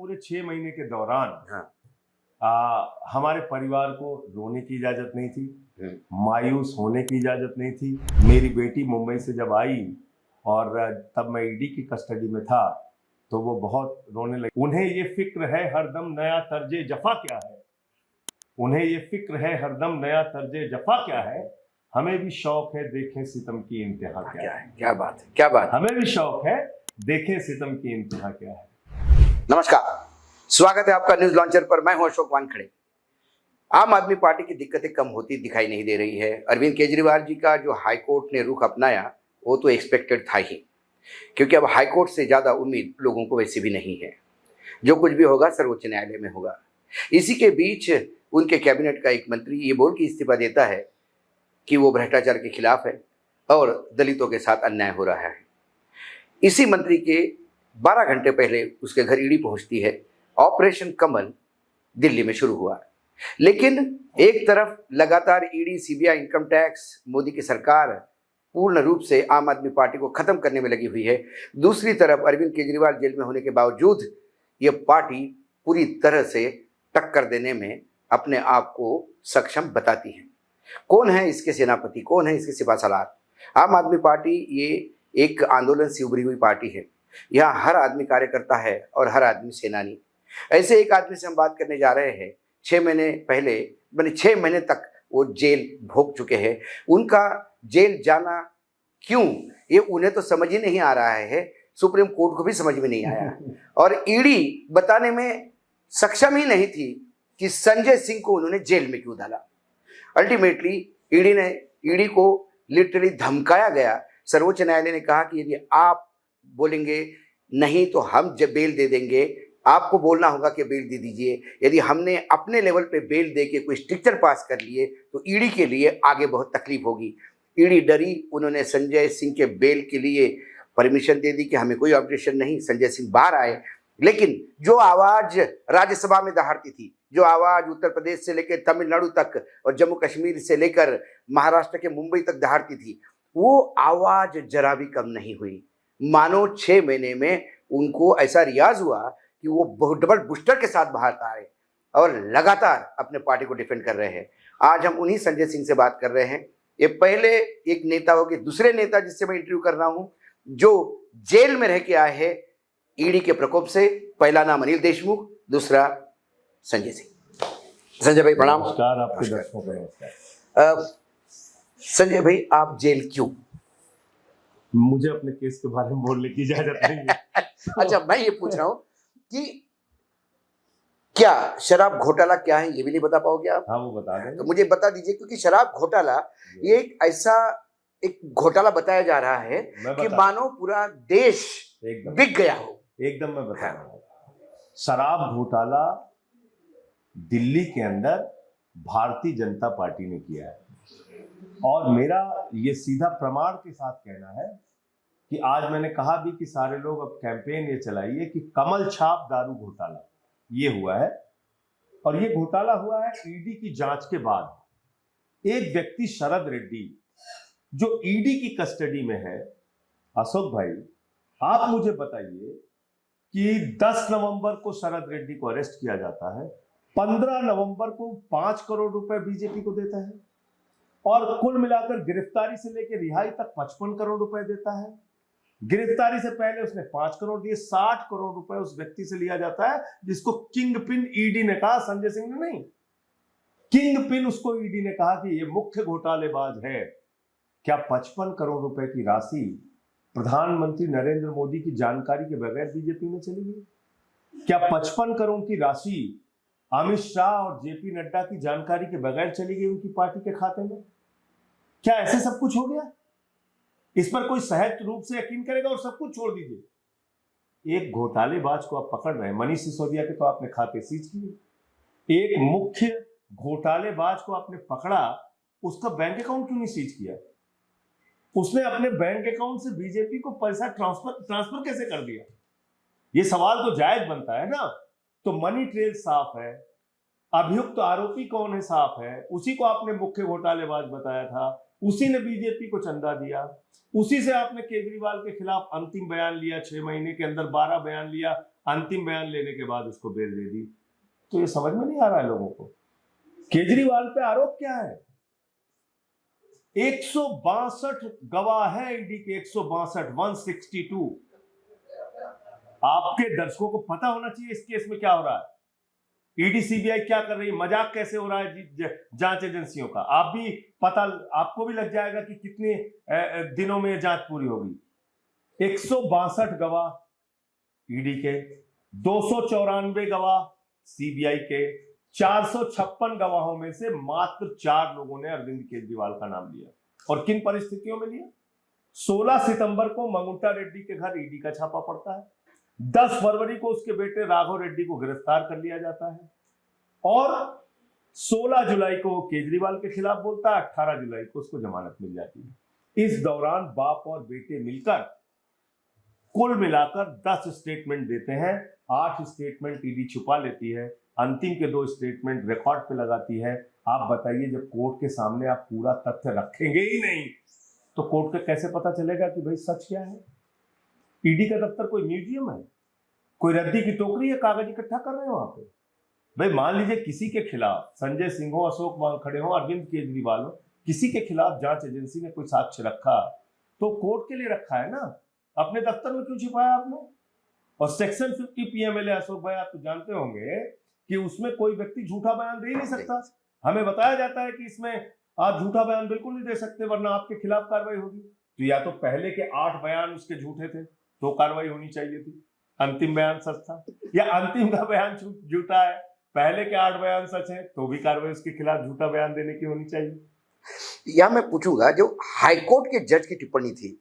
पूरे 6 महीने के दौरान हाँ। हमारे परिवार को रोने की इजाजत नहीं थी, मायूस होने की इजाजत नहीं थी। मेरी बेटी मुंबई से जब आई और तब मैं ईडी की कस्टडी में था तो वो बहुत रोने लगी। उन्हें ये फिक्र है हरदम नया तर्जे जफा क्या है, उन्हें ये फिक्र है हरदम नया तर्जे जफा क्या है, हमें भी शौक है देखें सितम की इंतहा क्या है। क्या बात है, क्या बात। हमें भी शौक है देखें सितम की इंतहा क्या है। नमस्कार, स्वागत है आपका न्यूज लॉन्चर पर। मैं हूं अशोक वानखड़े। आम आदमी पार्टी की दिक्कतें कम होती दिखाई नहीं दे रही है। अरविंद केजरीवाल जी का जो हाईकोर्ट ने रुख अपनाया वो तो एक्सपेक्टेड था ही, क्योंकि अब हाईकोर्ट से ज्यादा उम्मीद लोगों को वैसे भी नहीं है। जो कुछ भी होगा सर्वोच्च न्यायालय में होगा। इसी के बीच उनके कैबिनेट का एक मंत्री ये बोल के इस्तीफा देता है कि वो भ्रष्टाचार के खिलाफ है और दलितों के साथ अन्याय हो रहा है। इसी मंत्री के 12 घंटे पहले उसके घर ईडी पहुंचती है। ऑपरेशन कमल दिल्ली में शुरू हुआ, लेकिन एक तरफ लगातार ED, CBI, income tax, Modi की सरकार पूर्ण रूप से आम आदमी पार्टी को खत्म करने में लगी हुई है। दूसरी तरफ अरविंद केजरीवाल जेल में होने के बावजूद ये पार्टी पूरी तरह से टक्कर देने में अपने आप को सक्षम बताती है। कौन है इसके सेनापति, कौन है इसके सिपाहसालार? आम आदमी पार्टी ये एक आंदोलन से उभरी हुई पार्टी है। यहाँ हर आदमी कार्यकर्ता है और हर आदमी सेनानी। ऐसे एक आदमी से हम बात करने जा रहे हैं। 6 महीने पहले, मैंने 6 महीने तक वो जेल भोग चुके हैं। उनका जेल जाना क्यों, ये उन्हें तो समझ ही नहीं आ रहा है, सुप्रीम कोर्ट को भी समझ में नहीं आया और ईडी बताने में सक्षम ही नहीं थी कि संजय सिंह को उन्होंने जेल में क्यों डाला। अल्टीमेटली ईडी को लिटरली धमकाया गया। सर्वोच्च न्यायालय ने कहा कि यदि आप बोलेंगे नहीं तो हम बेल दे देंगे, आपको बोलना होगा कि बेल दे दीजिए। यदि हमने अपने लेवल पे बेल दे के कोई स्ट्रिक्चर पास कर लिए तो ईडी के लिए आगे बहुत तकलीफ होगी। ईडी डरी, उन्होंने संजय सिंह के बेल के लिए परमिशन दे दी कि हमें कोई ऑब्जेक्शन नहीं। संजय सिंह बाहर आए, लेकिन जो आवाज राज्यसभा में दहाड़ती थी, जो आवाज उत्तर प्रदेश से लेकर तमिलनाडु तक और जम्मू कश्मीर से लेकर महाराष्ट्र के मुंबई तक दहाड़ती थी, वो आवाज जरा भी कम नहीं हुई। मानो 6 महीने में उनको ऐसा रियाज हुआ कि वो डबल बूस्टर के साथ बाहर आए और लगातार अपने पार्टी को डिफेंड कर रहे हैं। आज हम उन्हीं संजय सिंह से बात कर रहे हैं। ये पहले एक नेता हो के दूसरे नेता जिससे मैं इंटरव्यू कर रहा हूं, जो जेल में रह के आए हैं ईडी के प्रकोप से। पहला नाम अनिल देशमुख, दूसरा संजय सिंह। संजय भाई प्रणाम। नमस्कार आपके दर्शकों को नमस्कार। संजय भाई, आप जेल क्यों? मुझे अपने केस के बारे में बोलने की इजाजत नहीं है। अच्छा, मैं ये पूछ रहा हूं कि क्या शराब घोटाला क्या है ये भी नहीं बता पाओगे आप? हाँ, वो बता दें। तो मुझे बता दीजिए, क्योंकि शराब घोटाला ये एक ऐसा एक घोटाला बताया जा रहा है कि मानो पूरा देश बिक गया हो। एकदम मैं बता रहा हूँ। शराब घोटाला दिल्ली के अंदर भारतीय जनता पार्टी ने किया है और मेरा ये सीधा प्रमाण के साथ कहना है कि आज मैंने कहा भी कि सारे लोग अब कैंपेन ये चलाइए कि कमल छाप दारू घोटाला ये हुआ है। और ये घोटाला हुआ है ईडी की जांच के बाद। एक व्यक्ति शरद रेड्डी जो ईडी की कस्टडी में है, अशोक भाई आप मुझे बताइए कि 10 नवंबर को शरद रेड्डी को अरेस्ट किया जाता है, 15 नवंबर को 5 करोड़ रुपए बीजेपी को देता है और कुल मिलाकर गिरफ्तारी से लेकर रिहाई तक 55 करोड़ रुपए देता है। गिरफ्तारी से पहले उसने 5 करोड़ दिए, 60 करोड़ रुपए उस व्यक्ति से लिया जाता है जिसको किंग पिन ईडी ने कहा, संजय सिंह ने नहीं। किंग पिन उसको ईडी ने कहा कि ये मुख्य घोटालेबाज है। क्या 55 करोड़ रुपए की राशि प्रधानमंत्री नरेंद्र मोदी की जानकारी के बगैर बीजेपी में चली गई? क्या 55 करोड़ की राशि अमित शाह और जेपी नड्डा की जानकारी के बगैर चली गई उनकी पार्टी के खाते में? क्या ऐसे सब कुछ हो गया? इस पर कोई सहज रूप से यकीन करेगा? और सब कुछ छोड़ दीजिए, एक घोटालेबाज को आप पकड़ रहे हैं, मनीष सिसोदिया के तो आपने खाते सीज किए। एक मुख्य घोटालेबाज को आपने पकड़ा, उसका बैंक अकाउंट क्यों नहीं सीज किया? उसने अपने बैंक अकाउंट से बीजेपी को पैसा ट्रांसफर कैसे कर दिया? ये सवाल तो जायज बनता है ना। तो मनी ट्रेल साफ है, अभियुक्त तो आरोपी कौन है साफ है, उसी को आपने मुख्य घोटालेबाज बताया था, उसी ने बीजेपी को चंदा दिया, उसी से आपने केजरीवाल के खिलाफ अंतिम बयान लिया, 6 महीने के अंदर 12 बयान लिया, अंतिम बयान लेने के बाद उसको बेल दे दी। तो ये समझ में नहीं आ रहा है लोगों को। केजरीवाल पे आरोप क्या है? 162 गवाह है ईडी के, 162। आपके दर्शकों को पता होना चाहिए इस केस में क्या हो रहा है, ईडी सीबीआई क्या कर रही है, मजाक कैसे हो रहा है जांच एजेंसियों का। आपको भी लग जाएगा कि कितने दिनों में जांच पूरी होगी। 162 गवाह ईडी के, 294 गवाह सीबीआई के, 456 गवाहों में से मात्र 4 लोगों ने अरविंद केजरीवाल का नाम लिया। और किन परिस्थितियों में लिया? 16 सितंबर को मंगुंटा रेड्डी के घर ईडी का छापा पड़ता है, 10 फरवरी को उसके बेटे राघव रेड्डी को गिरफ्तार कर लिया जाता है, और 16 जुलाई को केजरीवाल के खिलाफ बोलता है, 18 जुलाई को उसको जमानत मिल जाती है। इस दौरान बाप और बेटे मिलकर कुल मिलाकर 10 स्टेटमेंट देते हैं। 8 स्टेटमेंट ईडी छुपा लेती है, अंतिम के 2 स्टेटमेंट रिकॉर्ड पे लगाती है। आप बताइए, जब कोर्ट के सामने आप पूरा तथ्य रखेंगे ही नहीं तो कोर्ट को कैसे पता चलेगा कि भाई सच क्या है? ईडी का दफ्तर कोई म्यूजियम है, कोई रद्दी की टोकरी है, कागज इकट्ठा कर रहे हो वहां पे? भाई मान लीजिए किसी के खिलाफ, संजय सिंह हो, अशोक वानखड़े हो, अरविंद केजरीवाल हो, किसी के खिलाफ जांच एजेंसी ने कोई साक्ष्य रखा तो कोर्ट के लिए रखा है ना, अपने दफ्तर में क्यों छिपाया आपने? और सेक्शन 50 पीएमएलए, अशोक भाई आप तो जानते होंगे कि उसमें कोई व्यक्ति झूठा बयान दे ही नहीं सकता। हमें बताया जाता है कि इसमें आप झूठा बयान बिल्कुल नहीं दे सकते वरना आपके खिलाफ कार्रवाई होगी। तो या तो पहले के 8 बयान उसके झूठे थे तो कार्रवाई होनी चाहिए थी, अंतिम बयान सच था, या अंतिम का बयान झूठा है, पहले के 8 बयान सच है तो भी कार्रवाई उसके खिलाफ झूठा बयान देने की होनी चाहिए। या मैं पूछूंगा, जो हाईकोर्ट के जज की टिप्पणी थी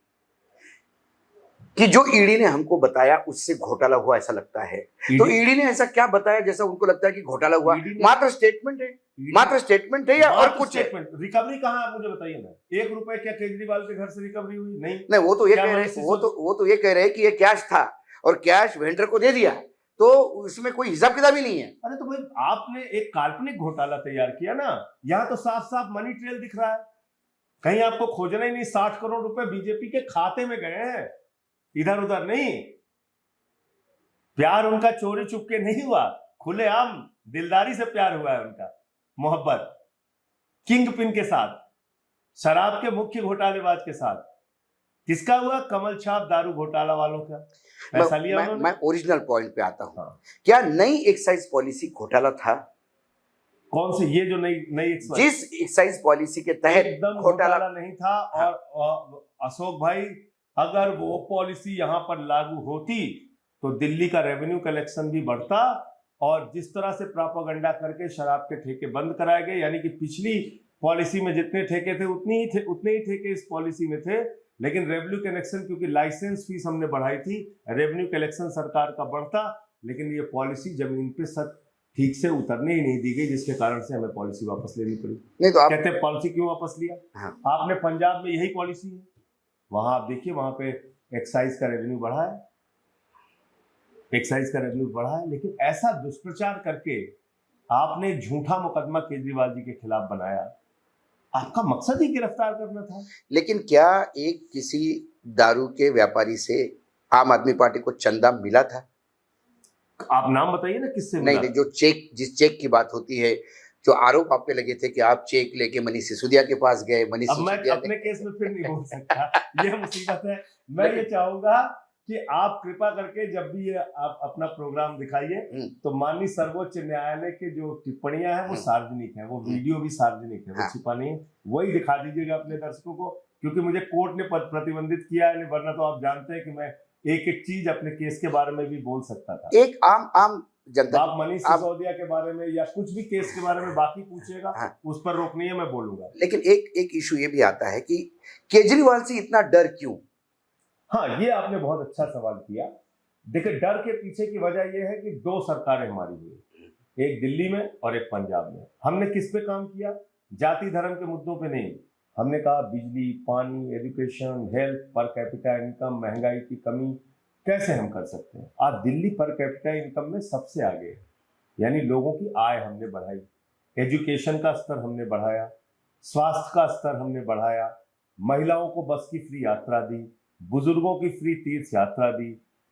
कि जो ईडी ने हमको बताया उससे घोटाला हुआ ऐसा लगता है, तो ईडी ने ऐसा क्या बताया जैसा उनको लगता है कि घोटाला हुआ? मात्र स्टेटमेंट है या और कुछ है? रिकवरी कहाँ है मुझे बताइए ना। 1 रुपए क्या केजरीवाल के घर से रिकवरी हुई? नहीं, वो तो ये कह रहे, वो तो ये कह रहे कि ये कैश था और कैश वेंडर को दे दिया, तो उसमें कोई हिसाब किताब ही नहीं है। अरे तो भाई आपने एक काल्पनिक घोटाला तैयार किया ना, यहाँ तो साफ साफ मनी ट्रेल दिख रहा है, कहीं आपको खोजना ही नहीं। 60 करोड़ रुपए बीजेपी के खाते में गए हैं, इधर उधर नहीं। प्यार उनका चोरी चुपके नहीं हुआ, खुलेआम दिलदारी से प्यार हुआ है उनका, मोहब्बत किंग पिन के साथ, शराब के मुख्य घोटालेबाज के साथ। किसका हुआ? कमल छाप दारू घोटाला वालों का पैसा लिया उन्होंने। मैं ओरिजिनल पॉइंट पे आता हूँ। हाँ। क्या नई एक्साइज पॉलिसी घोटाला था? कौन सी? ये जो नई जिस एक्साइज पॉलिसी के तहत एकदम घोटाला नहीं था। हाँ। और अशोक भाई, अगर वो पॉलिसी यहाँ पर लागू होती तो दिल्ली का रेवेन्यू कलेक्शन भी बढ़ता, और जिस तरह से प्रोपेगेंडा करके शराब के ठेके बंद कराए गए, यानी कि पिछली पॉलिसी में जितने ठेके थे उतने ही ठेके इस पॉलिसी में थे, लेकिन रेवेन्यू कलेक्शन, क्योंकि लाइसेंस फीस हमने बढ़ाई थी, रेवेन्यू कलेक्शन सरकार का बढ़ता, लेकिन ये पॉलिसी जमीन पे ठीक से उतरने ही नहीं दी गई, जिसके कारण से हमें पॉलिसी वापस लेनी पड़ी। नहीं तो आप कहते हैं पॉलिसी क्यों वापस लिया? हाँ। आपने पंजाब में यही पॉलिसी है, वहां आप देखिए, वहां पे एक्साइज का रेवेन्यू बढ़ा है, लेकिन ऐसा दुष्प्रचार करके आपने झूठा मुकदमा केजरीवाल जी के खिलाफ बनाया। आपका मकसद ही गिरफ्तार करना था। लेकिन क्या एक किसी दारू के व्यापारी से आम आदमी पार्टी को चंदा मिला था? आप नाम बताइए ना किससे मिला? नहीं, जो जिस चेक की बात होती है, जो आरोप आप पे लगे थे कि आप चेक लेके मनीष सिसोदिया के पास गए, मनीष अब मैं अपने केस में फिर नहीं बोल सकता, ये मुसीबत है। मैं ये चाहूंगा कि आप कृपा करके जब भी ये आप अपना प्रोग्राम दिखाइए तो माननीय सर्वोच्च न्यायालय के जो टिप्पणियां हैं वो सार्वजनिक हैं, वो वीडियो भी सार्वजनिक है, वो छिपा नहीं है, वही दिखा दीजिएगा अपने दर्शकों को, क्योंकि मुझे कोर्ट ने प्रतिबंधित किया है, वरना तो आप जानते हैं कि मैं एक एक चीज अपने केस के बारे में भी बोल सकता था। एक आम जनता, आप मनीष सिसोदिया के बारे में या कुछ भी केस के बारे में बाकी पूछिएगा, उस पर रोक नहीं है, मैं बोलूंगा। लेकिन एक इशू ये भी आता है कि केजरीवाल से इतना डर क्यों? हाँ, ये आपने बहुत अच्छा सवाल किया। देखिए, डर के पीछे की वजह यह है कि 2 सरकारें हमारी हुई, एक दिल्ली में और एक पंजाब में। हमने किस पे काम किया? जाति धर्म के मुद्दों पे नहीं। हमने कहा बिजली, पानी, education, health, per capita income, महंगाई की कमी कैसे हम कर सकते हैं। आज दिल्ली पर कैपिटा इनकम में सबसे आगे है, यानी लोगों की आय हमने बढ़ाई, एजुकेशन का स्तर हमने बढ़ाया, स्वास्थ्य का स्तर हमने बढ़ाया, महिलाओं को बस की फ्री यात्रा दी, बुजुर्गों की फ्री तीर्थ यात्रा दी,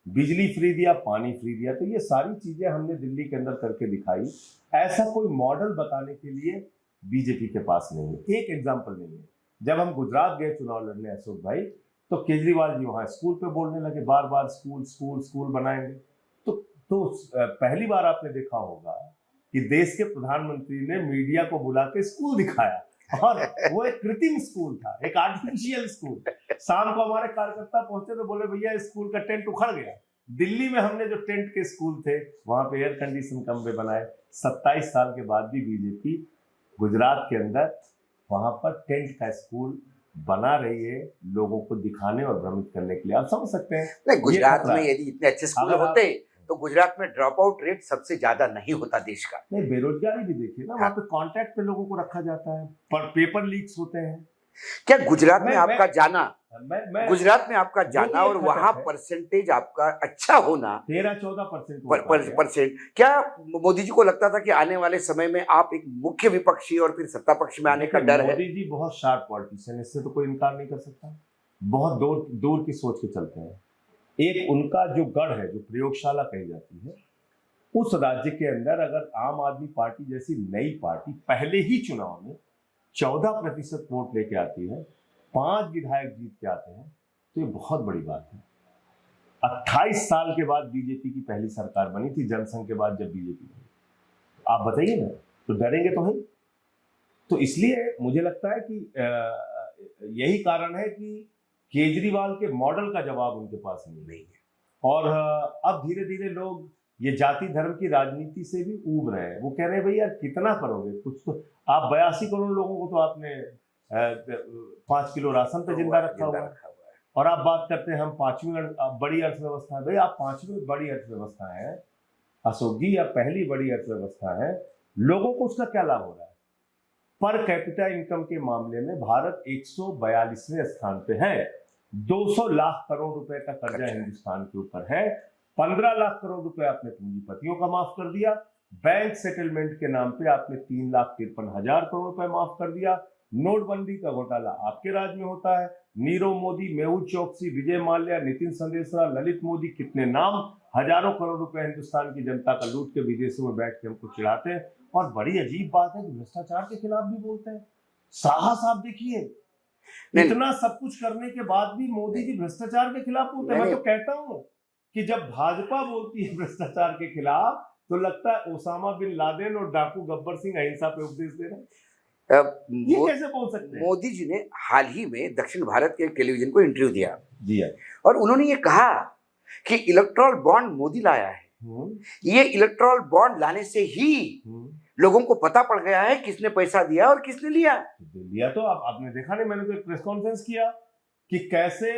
बिजली फ्री दिया, पानी फ्री दिया। तो ये सारी चीजें हमने दिल्ली के अंदर करके दिखाई। ऐसा कोई मॉडल बताने के लिए बीजेपी के पास नहीं है, एक एग्जाम्पल नहीं है। जब हम गुजरात गए चुनाव लड़ने अशोक भाई, तो केजरीवाल जी वहां स्कूल पे बोलने लगे, बार बार स्कूल स्कूल स्कूल बनाएंगे। तो पहली बार आपने देखा होगा कि देश के प्रधानमंत्री ने मीडिया को बुला के स्कूल दिखाया, और वो एक कृत्रिम स्कूल था, एक आर्टिफिशियल स्कूल। शाम को हमारे कार्यकर्ता पहुंचे तो बोले भैया स्कूल का टेंट उखड़ गया। दिल्ली में हमने जो टेंट के स्कूल थे वहां पे एयर कंडीशन कमरे बनाए। 27 साल के बाद भी बीजेपी गुजरात के अंदर वहां पर टेंट का स्कूल बना रही है, लोगों को दिखाने और भ्रमित करने के लिए। आप समझ सकते हैं नहीं, गुजरात में यदि इतने अच्छे स्कूल होते तो गुजरात में ड्रॉप आउट रेट सबसे ज्यादा नहीं होता देश का। नहीं, बेरोजगारी भी देखिए ना, वहाँ पे कॉन्ट्रैक्ट पे लोगों को रखा जाता है, पर पेपर लीक्स होते हैं। क्या गुजरात में आपका जाना, गुजरात में आपका जाना और वहाँ है। परसेंटेज आपका अच्छा होना 13-14% क्या मोदी जी को लगता था कि आने वाले समय में आप एक मुख्य विपक्षी और फिर सत्ता पक्ष में आने का डर है? मोदी जी बहुत शार्प पॉलिटिशियन, इससे तो कोई इनकार नहीं कर सकता। बहुत दूर की सोच के चलते हैं। एक उनका जो गढ़ है, जो प्रयोगशाला कही जाती है, उस राज्य के अंदर अगर आम आदमी पार्टी जैसी नई पार्टी पहले ही चुनाव में 14% वोट लेके आती है, 5 विधायक जीत के आते हैं, तो ये बहुत बड़ी बात है। 28 साल के बाद बीजेपी की पहली सरकार बनी थी, जनसंघ के बाद जब बीजेपी बनी। आप बताइए ना, तो डरेंगे तो है। तो इसलिए मुझे लगता है कि यही कारण है कि केजरीवाल के मॉडल का जवाब उनके पास नहीं है। और अब धीरे धीरे लोग ये जाति धर्म की राजनीति से भी ऊब रहे हैं। वो कह रहे हैं भाई यार कितना करोगे, कुछ तो। आप 82 करोड़ लोगों को तो आपने 5 किलो राशन पे जिंदा रखा हुआ है, और आप बात करते हैं हम 5वीं बड़ी अर्थव्यवस्था है। भाई आप 5वीं बड़ी अर्थव्यवस्था है अशोक जी, या पहली बड़ी अर्थव्यवस्था है, लोगों को उसका क्या लाभ हो रहा है? पर कैपिटा इनकम के मामले में भारत 142वें स्थान पे है। 200 लाख करोड़ रुपए का कर्जा हिंदुस्तान के ऊपर है। 15 लाख करोड़ रुपए आपने पूंजीपतियों का माफ कर दिया। बैंक सेटलमेंट के नाम पे आपने 3,53,000 करोड़ रुपए माफ कर दिया। नोटबंदी का घोटाला आपके राज में होता है। नीरव मोदी, मेहुल चोकसी, विजय माल्या, नितिन संदेशरा, ललित मोदी, कितने नाम, हजारों करोड़ रुपए हिंदुस्तान की जनता का लूट के विदेशों में बैठ के हमको चिढ़ाते हैं। और बड़ी अजीब बात है कि भ्रष्टाचार के खिलाफ भी बोलते हैं। साहस आप देखिए, इतना सब कुछ करने के बाद भी मोदी जी भ्रष्टाचार के खिलाफ बोलते हैं। मैं तो कहता हूं कि जब भाजपा बोलती है भ्रष्टाचार के खिलाफ, तो लगता है ओसामा बिन लादेन और डाकू गब्बर सिंह अहिंसा पे उपदेश दे रहे हैं। ये कैसे बोल सकते हैं? मोदी जी ने हाल ही में दक्षिण भारत के टेलीविजन को इंटरव्यू दिया, है। और उन्होंने ये कहा कि इलेक्टोरल बॉन्ड मोदी लाया है। ये इलेक्टोरल बॉन्ड लाने से ही लोगों को पता पड़ गया है किसने पैसा दिया और किसने लिया। तो आपने देखा नहीं, मैंने तो एक प्रेस कॉन्फ्रेंस किया कि कैसे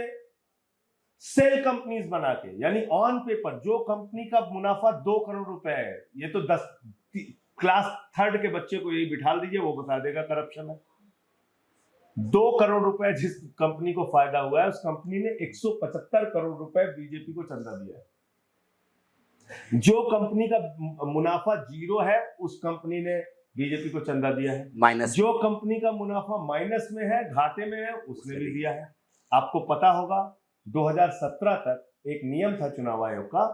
सेल कंपनीज बना के, यानी ऑन पेपर जो कंपनी का मुनाफा 2 करोड़ रुपए है, ये तो 10 क्लास 3rd के बच्चे को यही बिठा दीजिए, वो बता देगा करप्शन है। 2 करोड़ रुपए जिस कंपनी को फायदा हुआ है, उस कंपनी ने 175 करोड़ रुपए बीजेपी को चंदा दिया है। जो कंपनी का मुनाफा 0 है, उस कंपनी ने बीजेपी को चंदा दिया है। माइनस, जो कंपनी का मुनाफा माइनस में है, घाटे में है, उसने भी दिया है। आपको पता होगा 2017 तक एक नियम था चुनाव आयोग का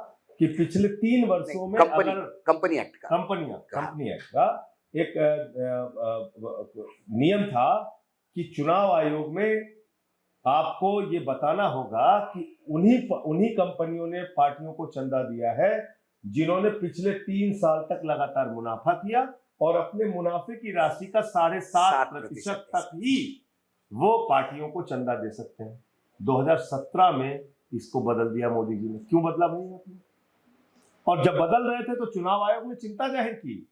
कि पिछले 3 वर्षों में कंपनी एक्ट का एक नियम था कि चुनाव आयोग में आपको ये बताना होगा कि उन्हीं कंपनियों ने पार्टियों को चंदा दिया है जिन्होंने पिछले 3 साल तक लगातार मुनाफा किया, और अपने मुनाफे की राशि का 7.5% तक ही वो पार्टियों को चंदा दे सकते हैं। 2017 में इसको बदल दिया मोदी जी ने। क्यों बदला भाई आपने? और जब बदल रहे थे तो चुनाव आयोग ने चिंता जाहिर की।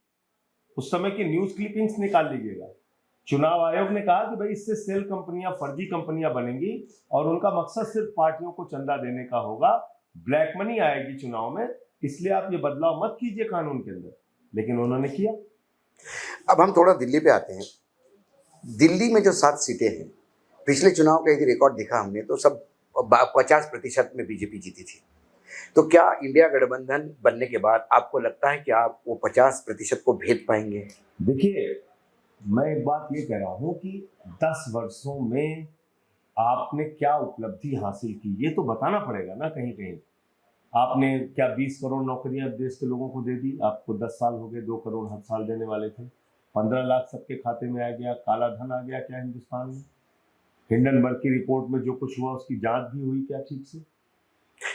उस समय की न्यूज क्लिपिंग्स निकाल लीजिएगा। चुनाव आयोग ने कहा कि भाई इससे सेल कंपनियां, फर्जी कंपनियां बनेंगी और उनका मकसद सिर्फ पार्टियों को चंदा देने का होगा, ब्लैक मनी आएगी चुनाव में, इसलिए आप ये बदलाव मत कीजिए कानून के अंदर। लेकिन उन्होंने किया। अब हम थोड़ा दिल्ली पे आते हैं। दिल्ली में जो 7 सीटें हैं, पिछले चुनाव का यदि रिकॉर्ड देखा हमने तो सब 50% में बीजेपी जीती थी। तो क्या इंडिया गठबंधन बनने के बाद आपको लगता है कि आप वो 50% को भेद पाएंगे? देखिए, मैं एक बात ये कह रहा हूं कि 10 वर्षों में आपने क्या उपलब्धि हासिल की, ये तो बताना पड़ेगा ना। कहीं कहीं आपने क्या 20 करोड़ नौकरियां देश के लोगों को दे दी? आपको 10 साल हो गए, 2 करोड़ हर साल देने वाले थे। 15 लाख सबके खाते में आ गया। काला धन आ गया क्या हिंदुस्तान में? हिंडनबर्ग की रिपोर्ट में जो कुछ हुआ उसकी जांच भी हुई क्या ठीक से?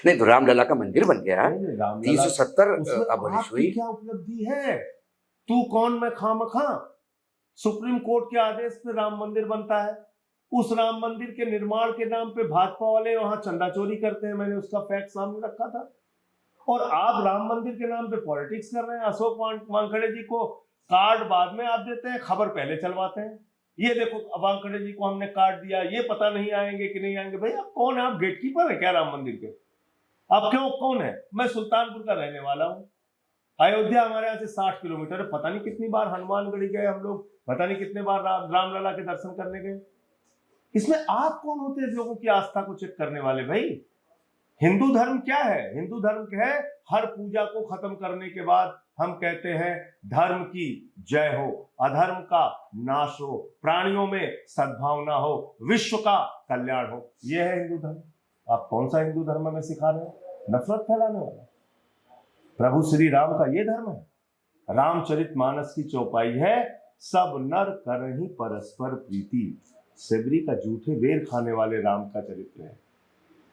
नहीं तो रामलला का मंदिर बन गया, नहीं, रामलला 370 उसमें अबलिश आपकी हुई। क्या उपलब्धि है? तू कौन, मैं खामखा? सुप्रीम कोर्ट के आदेश पे राम मंदिर बनता है। उस राम मंदिर के निर्माण के नाम पे भाजपा वाले वहां चंदा चोरी करते हैं। मैंने उसका फैक्ट सामने रखा था। और आप राम मंदिर के नाम पे पॉलिटिक्स कर रहे हैं। अशोक वानखेड़े जी को कार्ड बाद में आप देते हैं, खबर पहले चलवाते हैं। ये देखो वानखेड़े जी को हमने कार्ड दिया, ये पता नहीं आएंगे कि नहीं आएंगे। भाई आप कौन है? आप गेटकीपर है क्या राम मंदिर के? आप क्यों कौन है? मैं सुल्तानपुर का रहने वाला हूँ। अयोध्या हमारे यहाँ से 60 किलोमीटर है। पता नहीं कितनी बार हनुमानगढ़ी गए हम लोग, पता नहीं कितने बार रामलला के दर्शन करने गए। इसमें आप कौन होते हैं लोगों की आस्था को चेक करने वाले? भाई हिंदू धर्म क्या है? हिंदू धर्म क्या है? हर पूजा को खत्म करने के बाद हम कहते हैं धर्म की जय हो, अधर्म का नाश हो, प्राणियों में सद्भावना हो, विश्व का कल्याण हो। यह है हिंदू धर्म। आप कौन सा हिंदू धर्म में सिखा रहे हो? नफरत फैलाने वाला। प्रभु श्री राम का यह धर्म है। रामचरितमानस की चौपाई है, सब नर करहि परस्पर प्रीति। सेबरी का जूठे बेर खाने वाले राम का चरित्र है।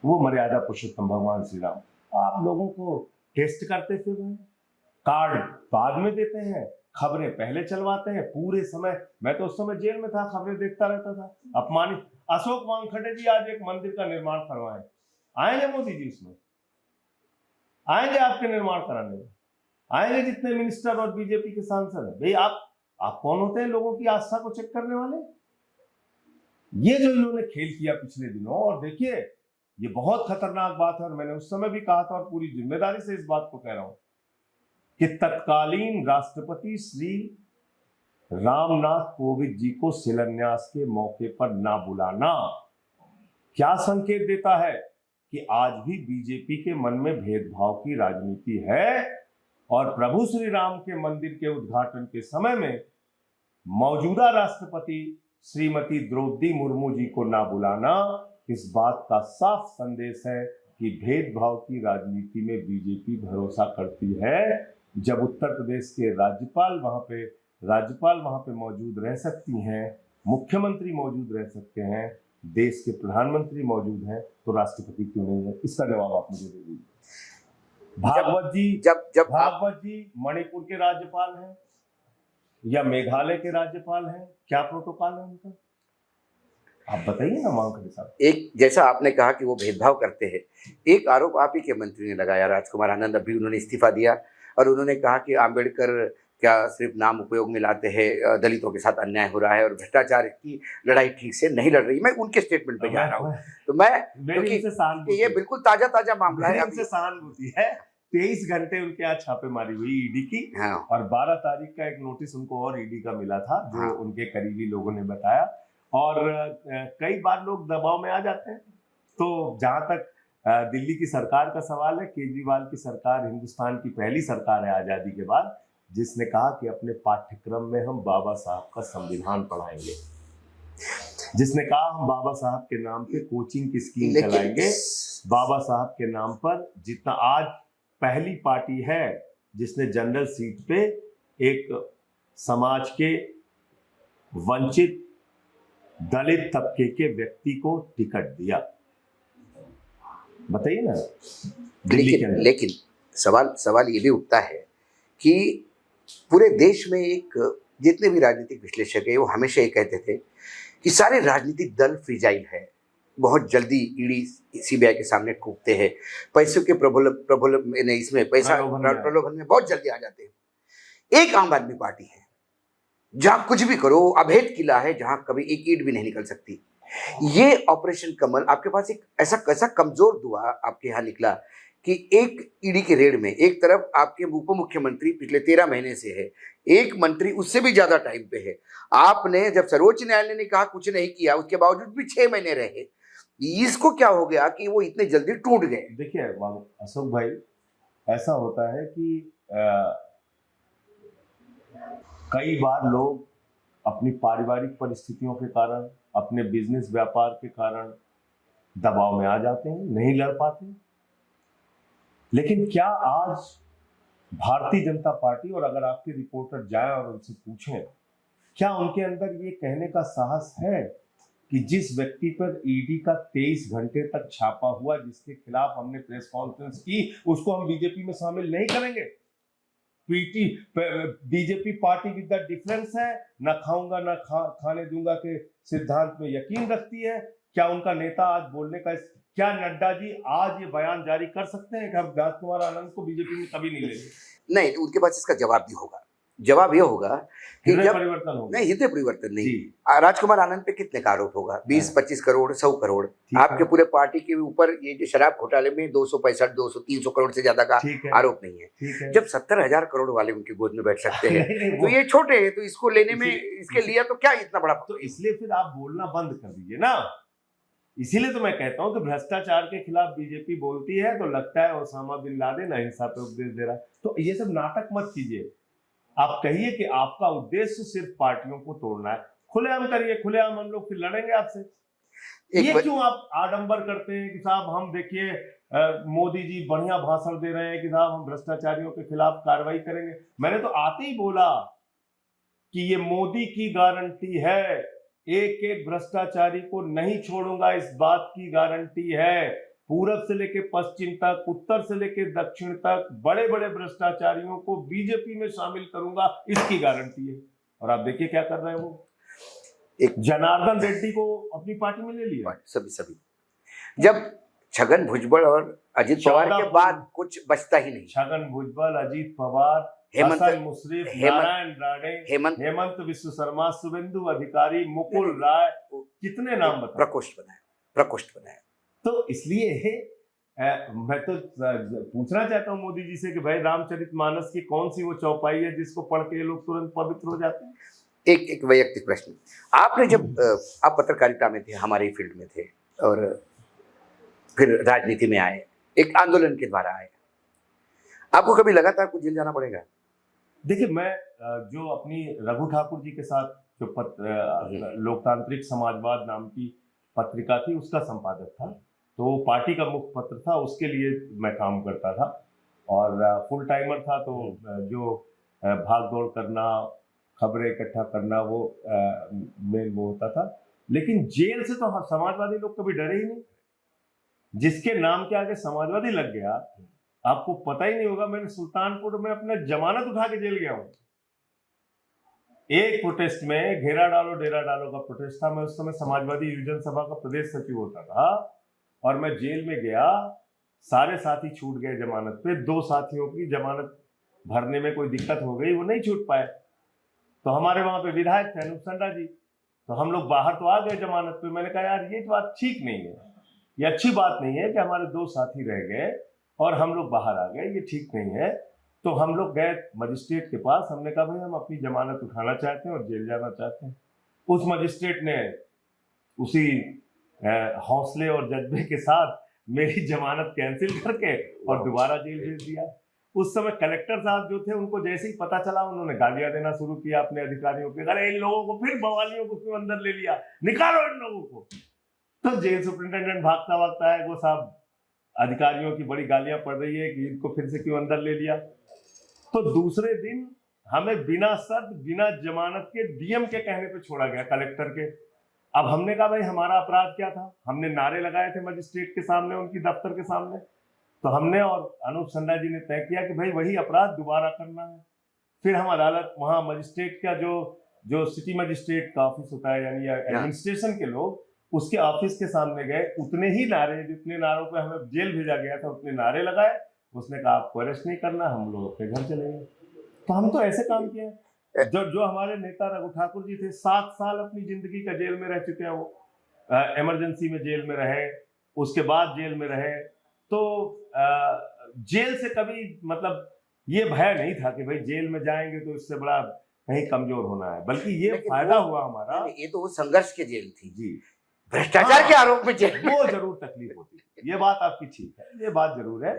वो मर्यादा पुरुषोत्तम भगवान श्री राम। आप लोगों को टेस्ट करते फिर रहे हैं, कार्ड बाद में देते हैं, खबरें पहले चलवाते हैं पूरे समय। मैं तो उस समय जेल में था, खबरें देखता रहता था। अपमानित। अशोक वानखेड़े जी आज एक मंदिर का निर्माण करवाएं, आएंगे मोदी जी? उसमें आएंगे आपके निर्माण कराने में? आएंगे जितने मिनिस्टर और बीजेपी के सांसद हैं? भाई आप कौन होते हैं लोगों की आस्था को चेक करने वाले? ये जो इन्होंने खेल किया पिछले दिनों, और देखिए ये बहुत खतरनाक बात है। और मैंने उस समय भी कहा था और पूरी जिम्मेदारी से इस बात को कह रहा हूं कि तत्कालीन राष्ट्रपति श्री रामनाथ कोविंद जी को शिलान्यास के मौके पर ना बुलाना क्या संकेत देता है? कि आज भी बीजेपी के मन में भेदभाव की राजनीति है। और प्रभु श्री राम के मंदिर के उद्घाटन के समय में मौजूदा राष्ट्रपति श्रीमती द्रौपदी मुर्मू जी को ना बुलाना इस बात का साफ संदेश है कि भेदभाव की राजनीति में बीजेपी भरोसा करती है। जब उत्तर प्रदेश के राज्यपाल वहां पे मौजूद रह सकती हैं, मुख्यमंत्री मौजूद रह सकते हैं, देश के प्रधानमंत्री मौजूद हैं, तो राष्ट्रपति क्यों नहीं है? इसका जवाब आप मुझे दे दीजिए। भागवत जी मणिपुर के राज्यपाल हैं या मेघालय के राज्यपाल हैं? क्या प्रोटोकॉल है उनका? आप बताइए ना वानखेड़े साहब। एक जैसा आपने कहा कि वो भेदभाव करते हैं, एक आरोप आप ही के मंत्री ने लगाया, राजकुमार आनंद। अभी उन्होंने इस्तीफा दिया और उन्होंने कहा कि आम्बेडकर क्या सिर्फ नाम उपयोग में लाते हैं, दलितों के साथ अन्याय हो रहा है और भ्रष्टाचार की लड़ाई ठीक से नहीं लड़ रही। मैं उनके स्टेटमेंट पे जा रहा हूँ, तो क्योंकि ये बिल्कुल ताजा मामला है। अभी सहानुभूति है। 23 घंटे उनके यहाँ छापेमारी हुई ईडी की। हाँ। और 12 तारीख का एक नोटिस उनको और ईडी का मिला था, जो हाँ। उनके करीबी लोगों ने बताया। और कई बार लोग दबाव में आ जाते हैं। तो जहां तक दिल्ली की सरकार का सवाल है, केजरीवाल की सरकार हिंदुस्तान की पहली सरकार है आजादी के बाद जिसने कहा कि अपने पाठ्यक्रम में हम बाबा साहब का संविधान पढ़ाएंगे, जिसने कहा हम बाबा साहब के नाम पे कोचिंग की स्कीम चलाएंगे, बाबा साहब के नाम पर। जितना आज पहली पार्टी है जिसने जनरल सीट पे एक समाज के वंचित दलित तबके के व्यक्ति को टिकट दिया। बताइए ना दिल्ली के अंदर। लेकिन सवाल ये भी उठता है कि पूरे देश में एक जितने भी राजनीतिक विश्लेषक है वो हमेशा ये कहते थे कि सारे राजनीतिक दल फ्रीजाइल है, बहुत जल्दी ईडी सीबीआई के सामने कूदते हैं, पैसों के प्रलोभन में इसमें पैसा प्रलोभन में बहुत जल्दी आ जाते हैं। एक आम आदमी पार्टी है जहां कुछ भी करो अभेद किला है, जहां कभी एक ईंट भी नहीं निकल सकती। ये ऑपरेशन कमल आपके पास एक ऐसा कमजोर दुआ आपके यहाँ निकला कि एक ईडी के रेड में एक तरफ आपके उप मुख्यमंत्री पिछले 13 महीने से है, एक मंत्री उससे भी ज्यादा टाइम पे है। आपने जब सर्वोच्च न्यायालय ने कहा कुछ नहीं किया, उसके बावजूद भी 6 महीने रहे। इसको क्या हो गया कि वो इतने जल्दी टूट गए? देखिए अशोक भाई, ऐसा होता है कि कई बार लोग अपनी पारिवारिक परिस्थितियों के कारण, अपने बिजनेस व्यापार के कारण दबाव में आ जाते हैं, नहीं लड़ पाते। लेकिन क्या आज भारतीय जनता पार्टी, और अगर आपके रिपोर्टर जाएं और उनसे पूछें, क्या उनके अंदर ये कहने का साहस है कि जिस व्यक्ति पर ईडी का 23 घंटे तक छापा हुआ, जिसके खिलाफ हमने प्रेस कॉन्फ्रेंस की, उसको हम बीजेपी में शामिल नहीं करेंगे? BJP party with the difference है, न खाऊंगा न खाने दूंगा के सिद्धांत में यकीन रखती है। क्या उनका नेता आज बोलने का, क्या नड्डा जी आज ये बयान जारी कर सकते हैं कि हम राजकुमार आनंद को बीजेपी में कभी नहीं लेंगे? नहीं, उनके पास इसका जवाब भी होगा। जवाब ये होगा कि हृदय जब परिवर्तन होगा। नहीं, हृदय परिवर्तन नहीं। जी। राजकुमार आनंद पे कितने का आरोप होगा? 20-25 करोड़, 100 करोड़। ठीक है। आपके पूरे पार्टी के ऊपर ये जो शराब घोटाले में 265, 200, 300 करोड़ से ज्यादा का ठीक है। आरोप नहीं है। ठीक है। जब 70,000 करोड़ वाले उनकी गोद में बैठ सकते हैं नहीं, तो ये छोटे हैं, तो इसको लेने में इसके लिया तो क्या इतना बड़ा? तो इसलिए फिर आप बोलना बंद कर दीजिए ना। इसीलिए तो मैं कहता हूं कि भ्रष्टाचार के खिलाफ बीजेपी बोलती है तो लगता है ओसामा बिन लादेन अहिंसा पे उपदेश दे रहा है। तो ये सब नाटक मत कीजिए। आप कहिए कि आपका उद्देश्य सिर्फ पार्टियों को तोड़ना है, खुलेआम करिए, खुलेआम हम लोग फिर लड़ेंगे आपसे। ये क्यों आप आडंबर करते हैं कि साहब हम देखिए मोदी जी बढ़िया भाषण दे रहे हैं कि साहब हम भ्रष्टाचारियों के खिलाफ कार्रवाई करेंगे। मैंने तो आते ही बोला कि ये मोदी की गारंटी है, एक एक भ्रष्टाचारी को नहीं छोड़ूंगा, इस बात की गारंटी है। पूरब से लेके पश्चिम तक, उत्तर से लेके दक्षिण तक बड़े बड़े भ्रष्टाचारियों को बीजेपी में शामिल करूंगा, इसकी गारंटी है। और आप देखिए क्या कर रहे हैं वो। एक जनार्दन रेड्डी को अपनी पार्टी में ले लिया। सभी जब छगन भुजबल और अजीत पवार के बाद कुछ बचता ही नहीं। छगन भुजबल, अजीत पवार, हसन मुश्रीफ, नारायण राणे, हेमंत विश्व शर्मा, शुभेंदु अधिकारी, मुकुल राय, कितने नाम बताए? प्रकोष्ठ बनाया। तो इसलिए मैं तो पूछना चाहता हूं मोदी जी से कि भाई रामचरितमानस की कौन सी वो चौपाई है जिसको पढ़ के ये लोग तुरंत पवित्र हो जाते हैं? एक वैयक्तिक प्रश्न, आपने जब आप पत्रकारिता में थे, हमारे फील्ड में थे और फिर राजनीति में आए, एक आंदोलन के द्वारा आए, आपको कभी लगा था आपको जेल जाना पड़ेगा? देखिए, मैं जो अपनी रघु ठाकुर जी के साथ जो लोकतांत्रिक समाजवाद नाम की पत्रिका थी उसका संपादक था, तो पार्टी का मुख्य पत्र था, उसके लिए मैं काम करता था और फुल टाइमर था। तो जो भाग दौड़ करना, खबरें इकट्ठा करना, वो मेन वो होता था। लेकिन जेल से तो समाजवादी लोग कभी डरे ही नहीं। जिसके नाम के आगे समाजवादी लग गया, आपको पता ही नहीं होगा, मैंने सुल्तानपुर में अपना जमानत उठा के जेल गया हूं। एक प्रोटेस्ट में घेरा डालो डेरा डालो का प्रोटेस्ट था, मैं उस समय समाजवादी युवजन सभा का प्रदेश सचिव होता था और मैं जेल में गया, सारे साथी छूट गए जमानत पे। 2 साथियों की जमानत भरने में कोई दिक्कत हो गई, वो नहीं छूट पाए। तो हमारे वहां पे विधायक थे अनूप संडा जी, तो हम लोग बाहर तो आ गए जमानत पे। मैंने कहा यार ये बात ठीक नहीं है, ये अच्छी बात नहीं है कि हमारे 2 साथी रह गए और हम लोग बाहर आ गए, ये ठीक नहीं है। तो हम लोग गए मजिस्ट्रेट के पास, हमने कहा भाई हम अपनी जमानत उठाना चाहते हैं और जेल जाना चाहते हैं। उस मजिस्ट्रेट ने उसी हौसले और जज्बे के साथ मेरी जमानत कैंसिल करके और दोबारा जेल भेज दिया। उस समय कलेक्टर साहब जो थे, उनको जैसे ही पता चला उन्होंने गालियां देना शुरू किया अपने अधिकारियों के, अरे इन लोगों को फिर बवालियों को क्यों अंदर ले लिया, निकालो इन लोगों को। तो जेल सुपरिंटेंडेंट भागता भागता है, वो साहब अधिकारियों की बड़ी गालियां पड़ रही है कि इनको फिर से क्यों अंदर ले लिया। तो दूसरे दिन हमें बिना शर्त बिना जमानत के डीएम के कहने पे छोड़ा गया, कलेक्टर के। अब हमने कहा भाई हमारा अपराध क्या था, हमने नारे लगाए थे मजिस्ट्रेट के सामने, उनकी दफ्तर के सामने। तो हमने और अनूप संडा जी ने तय किया कि भाई वही अपराध दोबारा करना है। फिर हम अदालत, वहां मजिस्ट्रेट का जो सिटी मजिस्ट्रेट का ऑफिस होता है, यानी एडमिनिस्ट्रेशन के लोग, उसके ऑफिस के सामने गए, उतने ही नारे, जितने नारों पे हमें जेल भेजा गया था उतने नारे लगाए। उसने कहा आपको अरेस्ट नहीं करना, हम लोग अपने घर चले गए। तो हम तो ऐसे काम किए। जो हमारे नेता रघु ठाकुर जी थे, 7 साल अपनी जिंदगी का जेल में रह चुके हैं। वो इमरजेंसी में जेल में रहे, उसके बाद जेल में रहे। तो जेल से कभी मतलब ये भय नहीं था कि भाई जेल में जाएंगे तो इससे बड़ा कहीं कमजोर होना है, बल्कि ये फायदा हुआ हमारा। ये तो वो संघर्ष की जेल थी जी, भ्रष्टाचार के आरोप में जेल, वो जरूर तकलीफ होती थी। ये बात आपकी ठीक है, ये बात जरूर है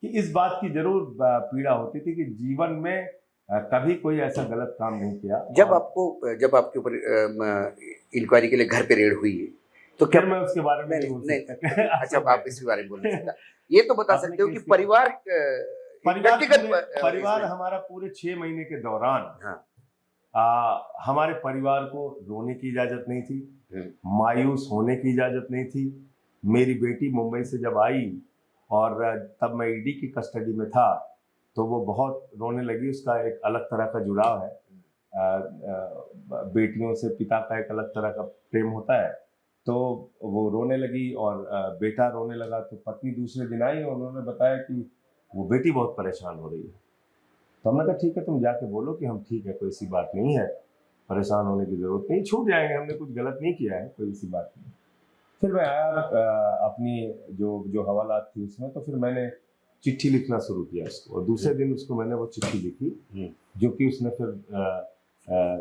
कि इस बात की जरूर पीड़ा होती थी कि जीवन में कभी कोई ऐसा गलत काम नहीं किया। जब आपके ऊपर इंक्वायरी के लिए घर पे रेड हुई तो क्या मैं उसके बारे में नहीं अच्छा, आप इसके बारे में बोल सकते हैं। ये तो बता आपने सकते हो कि कैसे- परिवार परिवार हमारा पूरे 6 महीने के दौरान हाँ। हमारे परिवार को रोने की इजाजत नहीं थी, मायूस होने की इजाजत नहीं थी। मेरी बेटी मुंबई से जब आई और तब मैं ईडी की कस्टडी में था, तो वो बहुत रोने लगी। उसका एक अलग तरह का जुड़ाव है, बेटियों से पिता का एक अलग तरह का प्रेम होता है। तो वो रोने लगी और बेटा रोने लगा, तो पत्नी दूसरे दिन आई और उन्होंने बताया कि वो बेटी बहुत परेशान हो रही है। तो हमने कहा ठीक है, तुम जाके बोलो कि हम ठीक है, कोई ऐसी बात नहीं है, परेशान होने की जरूरत नहीं, छूट जाएंगे, हमने कुछ गलत नहीं किया है, कोई ऐसी बात नहीं। फिर मैं आया अपनी जो हवालात थी उसमें, तो फिर मैंने चिट्ठी लिखना शुरू किया उसको, और दूसरे दिन उसको मैंने वो चिट्ठी लिखी, जो कि उसने फिर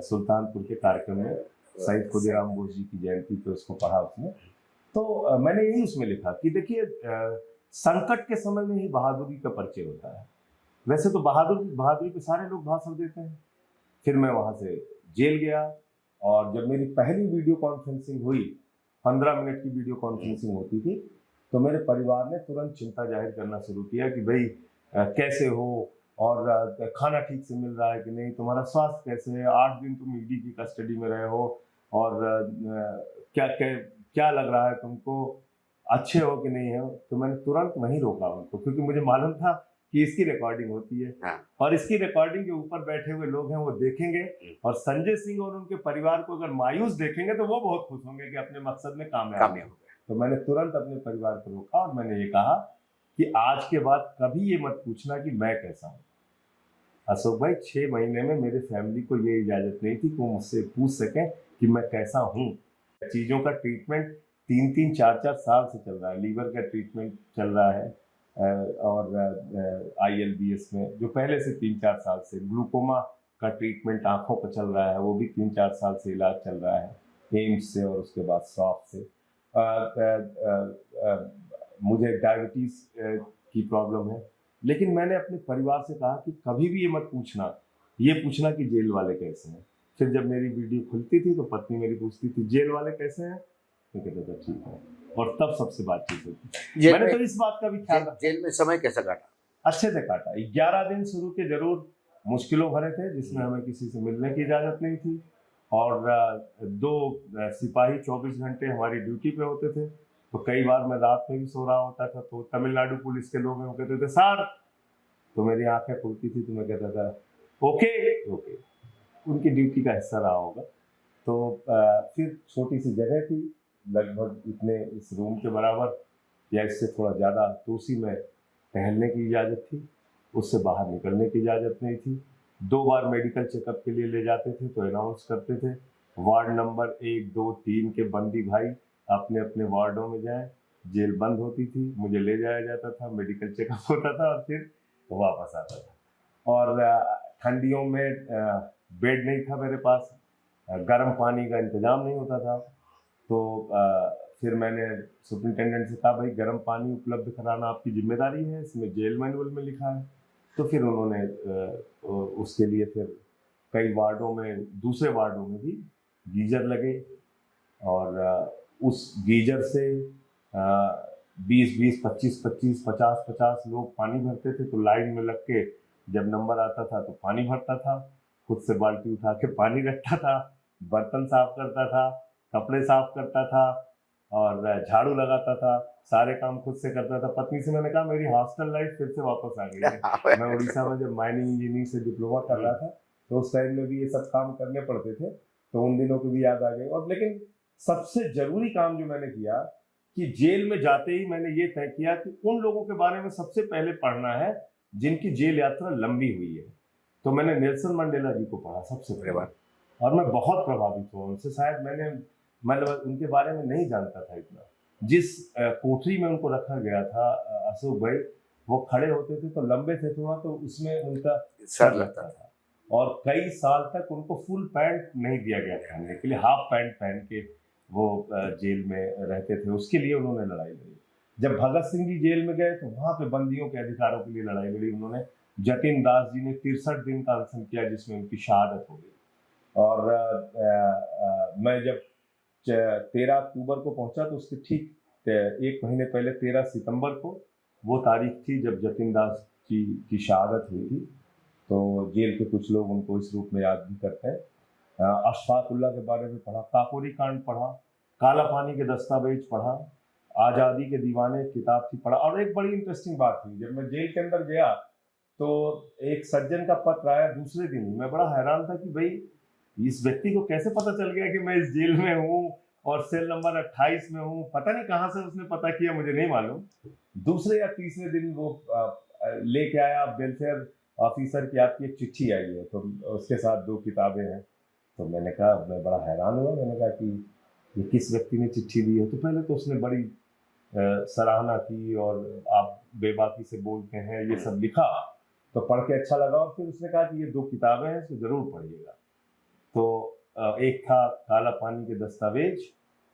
सुल्तानपुर के कार्यक्रम में शहीद खुदीराम बोस जी की जयंती पे उसको पढ़ा उसने। तो मैंने यही उसमें लिखा कि देखिए, संकट के समय में ही बहादुरी का परिचय होता है। वैसे तो बहादुरी पे सारे लोग भाषण देते हैं। फिर मैं वहां से जेल गया, और जब मेरी पहली वीडियो कॉन्फ्रेंसिंग हुई, 15 मिनट की वीडियो कॉन्फ्रेंसिंग होती थी, तो मेरे परिवार ने तुरंत चिंता जाहिर करना शुरू किया कि भाई कैसे हो, और खाना ठीक से मिल रहा है कि नहीं, तुम्हारा स्वास्थ्य कैसे है, 8 दिन तुम ईडी की कस्टडी में रहे हो, और क्या क्या क्या लग रहा है तुमको, अच्छे हो कि नहीं हो। तो मैंने तुरंत वहीं रोका उनको, क्योंकि मुझे मालूम था कि इसकी रिकॉर्डिंग होती है, हाँ। और इसकी रिकॉर्डिंग के ऊपर बैठे हुए लोग हैं वो देखेंगे, और संजय सिंह और उनके परिवार को अगर मायूस देखेंगे तो वो बहुत खुश होंगे कि अपने मकसद में कामयाब हो गए। तो मैंने तुरंत अपने परिवार को रोका, और मैंने ये कहा कि आज के बाद कभी ये मत पूछना कि मैं कैसा हूँ। अशोक भाई, 6 महीने में मेरे फैमिली को ये इजाजत नहीं थी कि वो मुझसे पूछ सकें कि मैं कैसा हूँ। चीज़ों का ट्रीटमेंट 3-3, 4-4 साल से चल रहा है। लीवर का ट्रीटमेंट चल रहा है, और ILBS में जो पहले से 3-4 साल से, ग्लूकोमा का ट्रीटमेंट आंखों का चल रहा है, वो भी 3-4 साल से इलाज चल रहा है, एम्स से और उसके बाद सॉफ से। मुझे डायबिटीज की प्रॉब्लम है, लेकिन मैंने अपने परिवार से कहा कि कभी भी ये मत पूछना, ये पूछना कि जेल वाले कैसे हैं। फिर जब मेरी वीडियो खुलती थी तो पत्नी मेरी पूछती थी जेल वाले कैसे हैं, मैं कहता था ठीक है, और तब सबसे बातचीत होती। मैंने तो इस बात का भी ख्याल रखा। जेल में समय कैसा काटा? अच्छे से काटा। 11 दिन शुरू के जरूर मुश्किलों भरे थे, जिसमें हमें किसी से मिलने की इजाजत नहीं थी, और 2 सिपाही 24 घंटे हमारी ड्यूटी पे होते थे। तो कई बार मैं रात में भी सो रहा होता था, तो तमिलनाडु पुलिस के लोग हैं, वो कहते थे सर, तो मेरी आंखें खुलती थी, तो मैं कहता था ओके ओके, उनकी ड्यूटी का हिस्सा रहा होगा। तो फिर छोटी सी जगह थी, लगभग इतने इस रूम के बराबर या इससे थोड़ा ज़्यादा, तो उसी में टहलने की इजाज़त थी, उससे बाहर निकलने की इजाज़त नहीं थी। 2 बार मेडिकल चेकअप के लिए ले जाते थे तो अनाउंस करते थे, वार्ड नंबर 1, 2, 3 के बंदी भाई अपने अपने वार्डों में जाएं। जेल बंद होती थी, मुझे ले जाया जाता था, मेडिकल चेकअप होता था और फिर वापस आता था। और ठंडियों में बेड नहीं था मेरे पास, गर्म पानी का इंतज़ाम नहीं होता था, तो फिर मैंने सुपरिटेंडेंट से कहा भाई गर्म पानी उपलब्ध कराना आपकी जिम्मेदारी है, इसमें जेल मैनुअल में लिखा है। तो फिर उन्होंने उसके लिए फिर कई वार्डों में, दूसरे वार्डों में भी गीजर लगे, और उस गीजर से 20-20, 25-25, 50-50 लोग पानी भरते थे। तो लाइन में लग के जब नंबर आता था तो पानी भरता था, खुद से बाल्टी उठा के पानी रखता था, बर्तन साफ करता था, कपड़े साफ करता था, और झाड़ू लगाता था, सारे काम खुद से करता था। पत्नी से मैंने कहा मेरी हॉस्टल लाइफ फिर से वापस आ गई है। मैं उड़ीसा में जब माइनिंग इंजीनियरिंग से डिप्लोमा कर रहा था, तो उस टाइम में भी ये सब काम करने पड़ते थे, तो उन दिनों की भी याद आ गई। और लेकिन सबसे जरूरी काम जो मैंने किया कि जेल में जाते ही मैंने ये तय किया कि उन लोगों के बारे में सबसे पहले पढ़ना है जिनकी जेल यात्रा लंबी हुई है। तो मैंने नेल्सन मंडेला जी को पढ़ा सबसे पहले, और मैं बहुत प्रभावित हुआ उनसे। शायद मैंने मतलब उनके बारे में नहीं जानता था इतना। जिस कोठरी में उनको रखा गया था अशोक भाई, वो खड़े होते थे तो लंबे थे थोड़ा, तो उसमें उनका सर लगता था, और कई साल तक उनको फुल पैंट नहीं दिया गया पहनने के लिए, हाफ पैंट पहन के वो जेल में रहते थे। उसके लिए उन्होंने लड़ाई लड़ी। जब भगत सिंह जी जेल में गए तो वहां पे बंदियों के अधिकारों के लिए लड़ाई लड़ी उन्होंने। जतिन दास जी ने 63 दिन का अनशन किया, जिसमें उनकी शहादत हो गई। और मैं जब 13 अक्टूबर को पहुंचा तो उसके ठीक 1 महीने पहले 13 सितंबर को वो तारीख थी जब जतिन दास जी की शहादत हुई थी। तो जेल के कुछ लोग उनको इस रूप में याद भी करते हैं। अशफाक उल्लाह के बारे में पढ़ा, काकोरी कांड पढ़ा, काला पानी के दस्तावेज पढ़ा, आज़ादी के दीवाने किताब थी पढ़ा। और एक बड़ी इंटरेस्टिंग बात हुई, जब मैं जेल के अंदर गया तो एक सज्जन का पत्र आया दूसरे दिन ही। मैं बड़ा हैरान था कि भाई इस व्यक्ति को कैसे पता चल गया कि मैं इस जेल में हूँ और सेल नंबर 28 में हूँ। पता नहीं कहाँ से उसने पता किया, मुझे नहीं मालूम। दूसरे या तीसरे दिन वो लेके आया, वेलफेयर ऑफिसर की आपकी एक चिट्ठी आई है, तो उसके साथ 2 किताबें हैं। तो मैंने कहा, मैं बड़ा हैरान हुआ। मैंने कहा कि ये किस व्यक्ति ने चिट्ठी दी है। तो पहले तो उसने बड़ी सराहना की और आप बेबाकी से बोलते हैं, ये सब लिखा। तो पढ़ के अच्छा लगा और फिर उसने कहा कि ये 2 किताबें हैं, इसको जरूर पढ़िएगा। तो एक था काला पानी के दस्तावेज,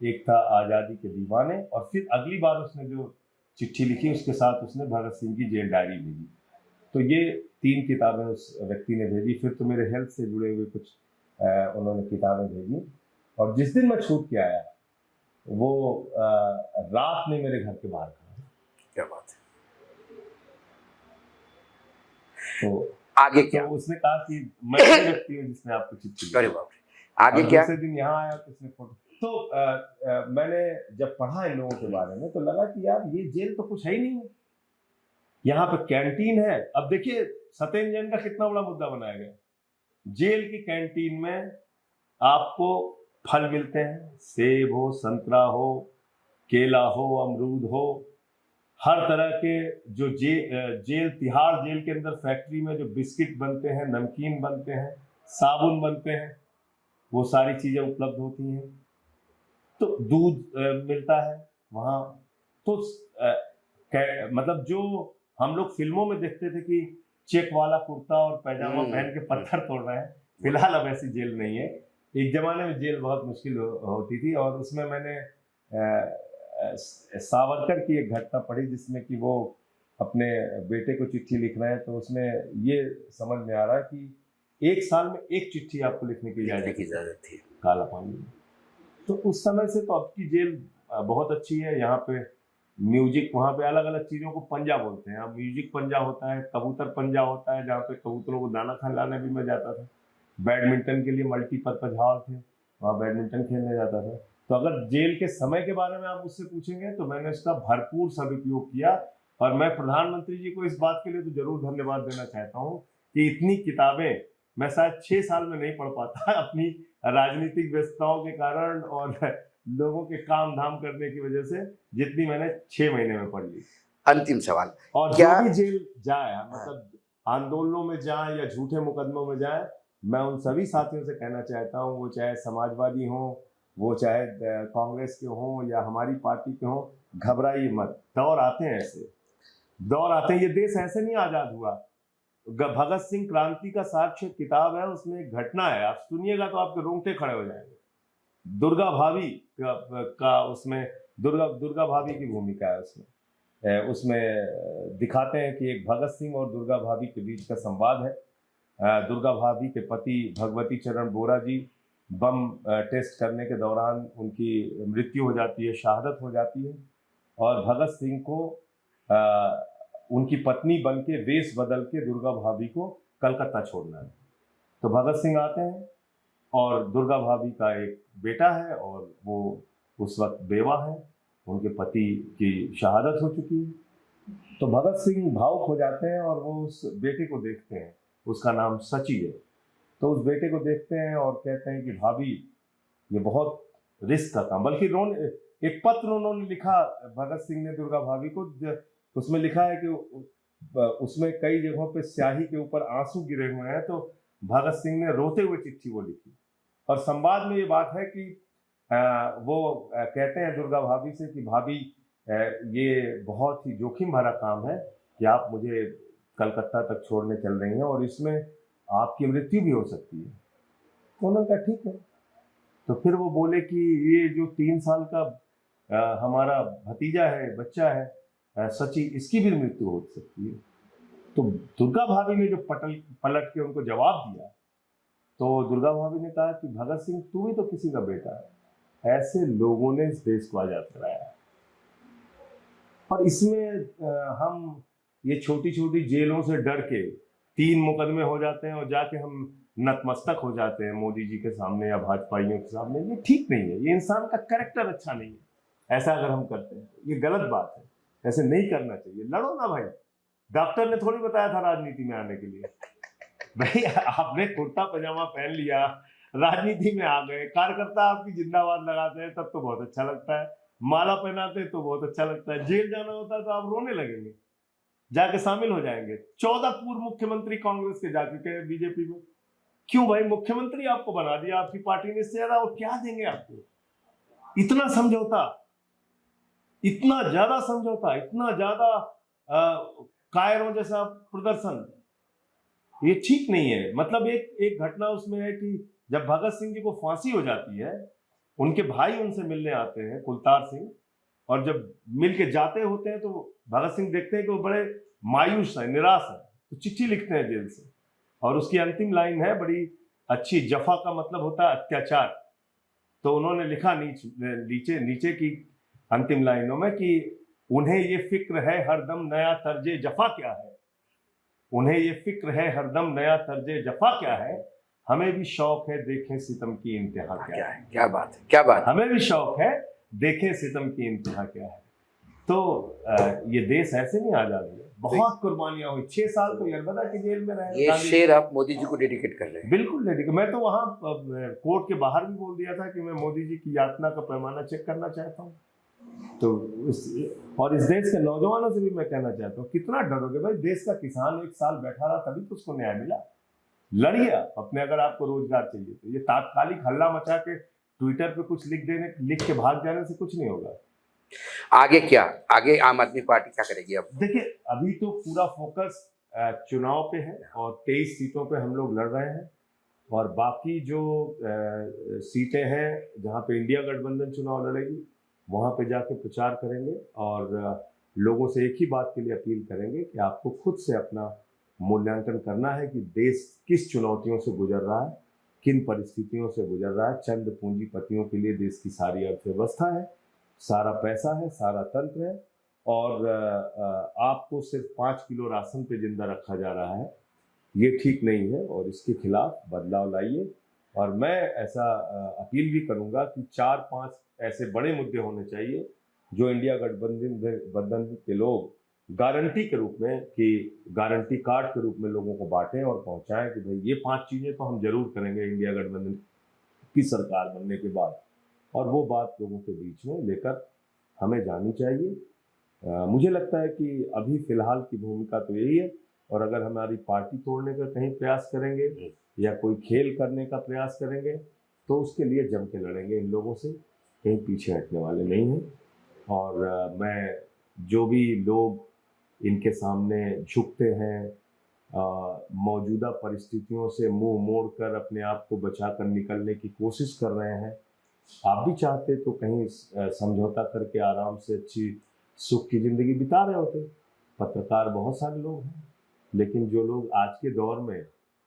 एक था आज़ादी के दीवाने, और फिर अगली बार उसने जो चिट्ठी लिखी उसके साथ उसने भगत सिंह की जेल डायरी भेजी। तो ये 3 किताबें उस व्यक्ति ने भेजी। फिर तो मेरे हेल्थ से जुड़े हुए कुछ उन्होंने किताबें भेजी। और जिस दिन मैं छूट के आया वो रात में मेरे घर के बाहर खड़ा। क्या बात है। तो आगे क्या? तो उसने कहा कि मैं वही व्यक्ति हूँ जिसने आपको चिट्ठी दी। अरे बाप रे, आगे क्या? दूसरे दिन यहाँ आया तो उसने फोटो। तो मैंने जब पढ़ा इन लोगों के बारे में तो लगा कि यार ये जेल तो कुछ है ही नहीं है। यहाँ पे कैंटीन है। अब देखिए सत्येंद्र जैन का कितना बड़ा मुद्दा बनाया गया। जेल की कैंटीन में आपको फल मिलते हैं, सेब हो, संतरा हो, केला हो, अमरूद हो, हर तरह के जो जेल तिहाड़ जेल के अंदर फैक्ट्री में जो बिस्किट बनते हैं, नमकीन बनते हैं, साबुन बनते हैं, वो सारी चीजें उपलब्ध होती हैं। तो दूध मिलता है वहाँ। तो मतलब जो हम लोग फिल्मों में देखते थे कि चेक वाला कुर्ता और पैजामा पहन के पत्थर तोड़ रहे हैं, फिलहाल अब ऐसी जेल नहीं है। एक जमाने में जेल बहुत मुश्किल होती थी और उसमें मैंने सावरकर की एक घटना पढ़ी जिसमें कि वो अपने बेटे को चिट्ठी लिख रहे हैं। तो उसमें ये समझ में आ रहा है कि 1 साल में 1 चिट्ठी आपको लिखने की इजाजत थी काला पानी में। तो उस समय से तो अब की जेल बहुत अच्छी है। यहाँ पे म्यूजिक, वहाँ पे अलग अलग चीज़ों को पंजा बोलते हैं। अब म्यूजिक पंजा होता है, कबूतर पंजा होता है, जहाँ पे कबूतरों को दाना खिलाने भी मैं जाता था। बैडमिंटन के लिए मल्टीपर्पज हॉल थे, वहाँ बैडमिंटन खेलने जाता था। तो अगर जेल के समय के बारे में आप मुझसे पूछेंगे तो मैंने इसका भरपूर सदुपयोग किया। और मैं प्रधानमंत्री जी को इस बात के लिए तो जरूर धन्यवाद देना चाहता हूँ कि इतनी किताबें मैं शायद 6 साल में नहीं पढ़ पाता अपनी राजनीतिक व्यस्तताओं के कारण और लोगों के काम धाम करने की वजह से, जितनी मैंने 6 महीने में पढ़ ली। अंतिम सवाल, और जो भी जेल जाए, मतलब आंदोलनों में जाए या झूठे मुकदमों में जाए, मैं उन सभी साथियों से कहना चाहता हूँ, वो चाहे समाजवादी हों, वो चाहे कांग्रेस के हों या हमारी पार्टी के हों, घबराइए मत। दौर आते हैं, ऐसे दौर आते हैं। ये देश ऐसे नहीं आजाद हुआ। भगत सिंह क्रांति का साक्ष्य किताब है, उसमें एक घटना है, आप सुनिएगा तो आपके रोंगटे खड़े हो जाएंगे। दुर्गा भाभी का उसमें दुर्गा भाभी की भूमिका है उसमें। उसमें दिखाते हैं कि एक भगत सिंह और दुर्गा भाभी के बीच का संवाद है। दुर्गा भाभी के पति भगवती चरण बोरा जी बम टेस्ट करने के दौरान उनकी मृत्यु हो जाती है, शहादत हो जाती है, और भगत सिंह को उनकी पत्नी बन के वेश बदल के दुर्गा भाभी को कलकत्ता छोड़ना है। तो भगत सिंह आते हैं और दुर्गा भाभी का एक बेटा है और वो उस वक्त बेवा है, उनके पति की शहादत हो चुकी है। तो भगत सिंह भावुक हो जाते हैं और वो उस बेटे को देखते हैं, उसका नाम सची है। तो उस बेटे को देखते हैं और कहते हैं कि भाभी ये बहुत रिस्क का काम, बल्कि एक पत्र उन्होंने लिखा भगत सिंह ने दुर्गा भाभी को, उसमें लिखा है कि उसमें कई जगहों पे स्याही के ऊपर आंसू गिरे हुए हैं। तो भगत सिंह ने रोते हुए चिट्ठी वो लिखी और संवाद में ये बात है कि वो कहते हैं दुर्गा भाभी से कि भाभी ये बहुत ही जोखिम भरा काम है कि आप मुझे कलकत्ता तक छोड़ने चल रही हैं और इसमें आपकी मृत्यु भी हो सकती है। तो उन्होंने कहा ठीक है। तो फिर वो बोले कि ये जो 3 साल का हमारा भतीजा है, बच्चा है सची, इसकी भी मृत्यु हो सकती है। तो दुर्गा भाभी ने जो पलट के उनको जवाब दिया, तो दुर्गा भाभी ने कहा कि भगत सिंह तू भी तो किसी का बेटा है, ऐसे लोगों ने इस देश को आजाद कराया है। और इसमें हम ये छोटी छोटी जेलों से डर के 3 मुकदमे हो जाते हैं और जाके हम नतमस्तक हो जाते हैं मोदी जी के सामने या भाजपाइयों के सामने। ये ठीक नहीं है, ये इंसान का कैरेक्टर अच्छा नहीं है। ऐसा अगर हम करते हैं ये गलत बात है, ऐसे नहीं करना चाहिए। लड़ो ना भाई, डॉक्टर ने थोड़ी बताया था राजनीति में आने के लिए। भाई आपने कुर्ता पजामा पहन लिया, राजनीति में आ गए, कार्यकर्ता आपकी जिंदाबाद लगाते हैं तब तो बहुत अच्छा लगता है, माला पहनाते हैं तो बहुत अच्छा लगता है, जेल जाना होता है तो आप रोने लगेंगे, जाके शामिल हो जाएंगे। 14 पूर्व मुख्यमंत्री कांग्रेस के जा चुके हैं बीजेपी में। क्यों भाई, मुख्यमंत्री आपको बना दिया आपकी पार्टी ने, इससे ज्यादा और क्या देंगे आपको? इतना समझौता, इतना ज्यादा समझौता, इतना ज्यादा कायरों जैसा प्रदर्शन, ये ठीक नहीं है। मतलब एक घटना उसमें है कि जब भगत सिंह जी को फांसी हो जाती है, उनके भाई उनसे मिलने आते हैं, कुलतार सिंह, और जब मिल के जाते होते हैं तो भगत सिंह देखते हैं कि वो बड़े मायूस है, निराश है, तो चिट्ठी लिखते हैं जेल से, और उसकी अंतिम लाइन है बड़ी अच्छी, जफा का मतलब होता है अत्याचार। तो उन्होंने लिखा नीचे की अंतिम लाइनों में कि उन्हें ये फिक्र है हरदम नया तर्जे जफा क्या है, उन्हें ये फिक्र है हरदम नया तर्जे जफा क्या है, हमें भी शौक है देखें सितम की इंतहा क्या है। क्या बात है, क्या बात। हमें भी शौक है देखें सितम की इंतहा क्या है। तो ये देश ऐसे नहीं आजाद हुआ, बहुत कुर्बानियां हुई। 6 साल तो यरबदा की जेल में रहे। ये शेर आप मोदी जी को डेडिकेट कर रहे हैं? बिल्कुल डेडिकेट। मैं तो वहां कोर्ट के बाहर भी बोल दिया था कि मैं मोदी जी की यातना का पैमाना चेक करना चाहता हूँ। तो और इस देश के नौजवानों से भी मैं कहना चाहता हूँ, कितना डरोगे भाई? देश का किसान 1 साल बैठा रहा तभी तो उसको न्याय मिला। लड़िए अपने, अगर आपको रोजगार चाहिए तो। ये तात्कालिक हल्ला मचा के ट्विटर पे कुछ लिख के भाग जाने से कुछ नहीं होगा। आगे क्या, आगे आम आदमी पार्टी क्या करेगी अब? देखिए, अभी तो पूरा फोकस चुनाव पे है और 23 सीटों पे हम लोग लड़ रहे हैं, और बाकी जो सीटें हैं जहाँ पे इंडिया गठबंधन चुनाव लड़ेगी वहाँ पे जाके प्रचार करेंगे, और लोगों से एक ही बात के लिए अपील करेंगे कि आपको खुद से अपना मूल्यांकन करना है कि देश किस चुनौतियों से गुजर रहा है, किन परिस्थितियों से गुजर रहा है। चंद पूंजीपतियों के लिए देश की सारी अर्थव्यवस्था है, सारा पैसा है, सारा तंत्र है, और आपको सिर्फ 5 किलो राशन पे जिंदा रखा जा रहा है। ये ठीक नहीं है और इसके खिलाफ बदलाव लाइए। और मैं ऐसा अपील भी करूंगा कि 4-5 ऐसे बड़े मुद्दे होने चाहिए जो इंडिया गठबंधन के लोग गारंटी के रूप में, कि गारंटी कार्ड के रूप में लोगों को बांटें और पहुंचाएं कि भाई ये 5 चीजें तो हम जरूर करेंगे इंडिया गठबंधन की सरकार बनने के बाद। और वो बात लोगों के बीच में लेकर हमें जानी चाहिए। मुझे लगता है कि अभी फिलहाल की भूमिका तो यही है, और अगर हमारी पार्टी तोड़ने का कहीं प्रयास करेंगे या कोई खेल करने का प्रयास करेंगे तो उसके लिए जम के लड़ेंगे इन लोगों से, कहीं पीछे हटने वाले नहीं हैं। और मैं, जो भी लोग इनके सामने झुकते हैं, मौजूदा परिस्थितियों से मुंह मोड़कर अपने आप को बचाकर निकलने की कोशिश कर रहे हैं, आप भी चाहते तो कहीं समझौता करके आराम से अच्छी सुख की जिंदगी बिता रहे होते। पत्रकार बहुत सारे लोग हैं, लेकिन जो लोग आज के दौर में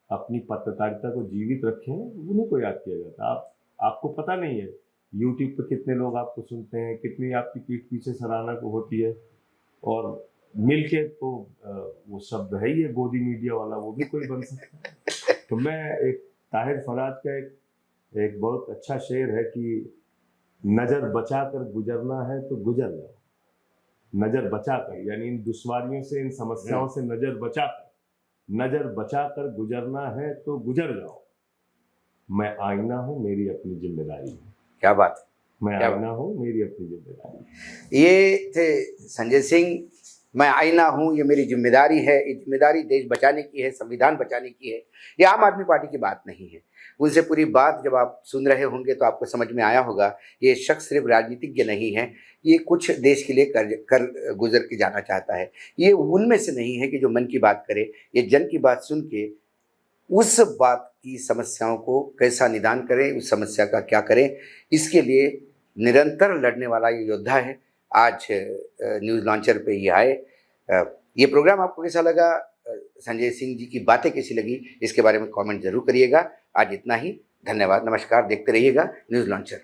अपनी पत्रकारिता को जीवित रखे हैं उन्हीं को याद किया जाता है। आपको पता नहीं है यूट्यूब पे कितने लोग आपको सुनते हैं, कितनी आपकी पीठ पीछे सराहना को होती है, और मिलके तो वो शब्द है ही है गोदी मीडिया वाला, वो भी कोई बन सकता है। तो मैं, एक ताहिर फराज का एक बहुत अच्छा शेर है कि नजर बचा कर गुजरना है तो गुजर जाओ। नजर बचा कर, यानी इन दुश्वारियों से, इन समस्याओं से नजर बचा कर गुजरना है तो गुजर जाओ। मैं आईना हूं, मेरी अपनी जिम्मेदारी है। क्या बात, मैं आईना हूं, मेरी अपनी जिम्मेदारी। ये थे संजय सिंह। मैं आईना हूं, ये मेरी जिम्मेदारी है। ये जिम्मेदारी देश बचाने की है, संविधान बचाने की है। ये आम आदमी पार्टी की बात नहीं है। उनसे पूरी बात जब आप सुन रहे होंगे तो आपको समझ में आया होगा, ये शख्स सिर्फ राजनीतिज्ञ नहीं है, ये कुछ देश के लिए कर गुजर के जाना चाहता है। ये उनमें से नहीं है कि जो मन की बात करे, ये जन की बात सुन के उस बात की समस्याओं को कैसा निदान करें, उस समस्या का क्या करें, इसके लिए निरंतर लड़ने वाला ये योद्धा है। आज न्यूज़ लॉन्चर पे ये आए। ये प्रोग्राम आपको कैसा लगा, संजय सिंह जी की बातें कैसी लगी, इसके बारे में कमेंट जरूर करिएगा। आज इतना ही, धन्यवाद, नमस्कार। देखते रहिएगा न्यूज़ लॉन्चर।